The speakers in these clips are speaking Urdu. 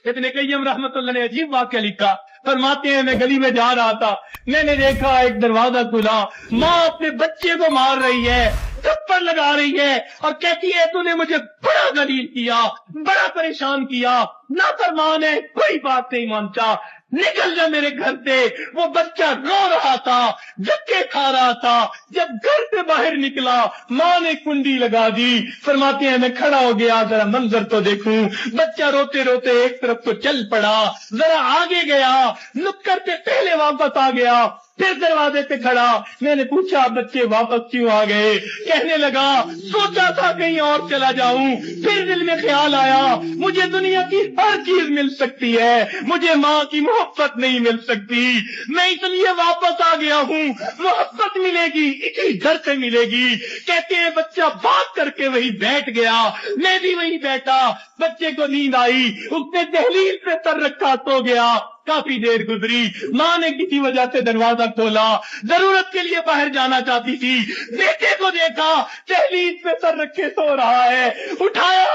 ابن قیم رحمۃ اللہ نے عجیب واقعہ لکھا، فرماتے ہیں میں گلی میں جا رہا تھا، میں نے دیکھا ایک دروازہ کھلا، ماں اپنے بچے کو مار رہی ہے، تھپڑ لگا رہی ہے اور کہتی ہے تو نے مجھے بڑا ذلیل کیا، بڑا پریشان کیا، نافرمان ہے، کوئی بات نہیں مانتا، نکل جا میرے گھر سے۔ وہ بچہ رو رہا تھا، دھکے کھا رہا تھا، جب گھر سے باہر نکلا ماں نے کنڈی لگا دی۔ فرماتے ہیں میں کھڑا ہو گیا ذرا منظر تو دیکھوں، بچہ روتے روتے ایک طرف تو چل پڑا، ذرا آگے گیا، نکر پہ پہلے واپس آ گیا، پھر دروازے پہ کھڑا، میں نے پوچھا بچے واپس کیوں آ گئے؟ کہنے لگا سوچا تھا کہیں اور چلا جاؤں، پھر دل میں خیال آیا مجھے دنیا کی ہر چیز مل سکتی ہے، مجھے ماں کی محبت نہیں مل سکتی، میں اس لیے واپس آ گیا ہوں، محبت ملے گی اسی گھر سے ملے گی۔ کہتے ہیں بچہ بات کر کے وہی بیٹھ گیا، میں بھی وہی بیٹھا، بچے کو نیند آئی، اس نے دہلیز پہ سر رکھا سو گیا۔ کافی دیر گزری، ماں نے کسی وجہ سے دروازہ کھولا، ضرورت کے لیے باہر جانا چاہتی تھی، بیٹے کو دیکھا دہلیز پہ سر رکھے سو رہا ہے، اٹھایا،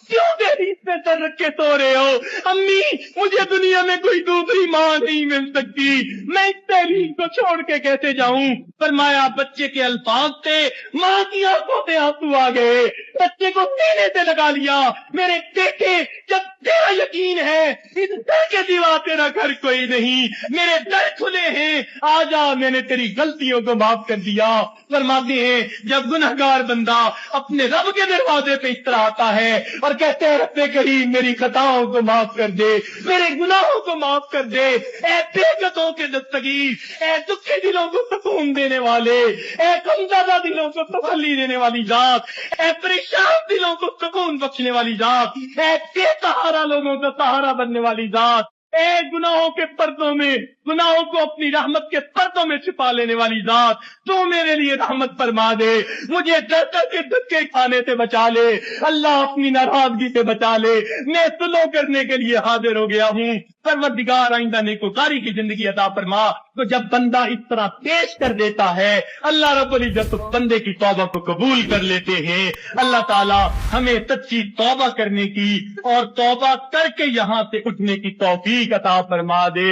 کیوں دہلیز پہ سر رکھے سو رہے ہو؟ امی مجھے دنیا میں کوئی دوسری ماں نہیں مل سکتی، میں اس دہلیز کو چھوڑ کے کیسے جاؤں؟ فرمایا بچے کے الفاظ تھے، ماں کی آنکھوں سے آنسو آ گئے، بچے کو سینے سے لگا لیا، میرے بیٹے جب تیرا یقین ہے اس در کے سوا تیرا گھر کوئی نہیں، میرے در کھلے ہیں، آ جا، میں نے تیری غلطیوں کو معاف کر دیا۔ فرماتے ہیں جب گنہگار بندہ اپنے رب کے دروازے پہ اس طرح آتا ہے اور کہتے ہیں رب کریم میری خطاؤں کو معاف کر دے، میرے گناہوں کو معاف کر دے، اے بے قدوں کے دستگیر، اے دکھی دلوں کو سکون دینے والے، اے غمزدہ دلوں کو تسلی دینے والی ذات، اے پریشان دلوں کو سکون بخشنے والی ذات، اے بے سہارا لوگوں کا سہارا بننے والی ذات، اے گناہوں کے پردوں میں، گناہوں کو اپنی رحمت کے پردوں میں چھپا لینے والی ذات، تو میرے لیے رحمت فرما دے، مجھے در در کے دھکے کھانے سے بچا لے، اللہ اپنی ناراضگی سے بچا لے، میں سلو کرنے کے لیے حاضر ہو گیا ہوں، پروردگار آئندہ نیکوکاری کی زندگی عطا فرما۔ تو جب بندہ اس طرح پیش کر دیتا ہے اللہ رب العزت اس بندے کی توبہ کو قبول کر لیتے ہیں۔ اللہ تعالی ہمیں سچی توبہ کرنے کی اور توبہ کر کے یہاں سے اٹھنے کی توفیق عطا فرما دے۔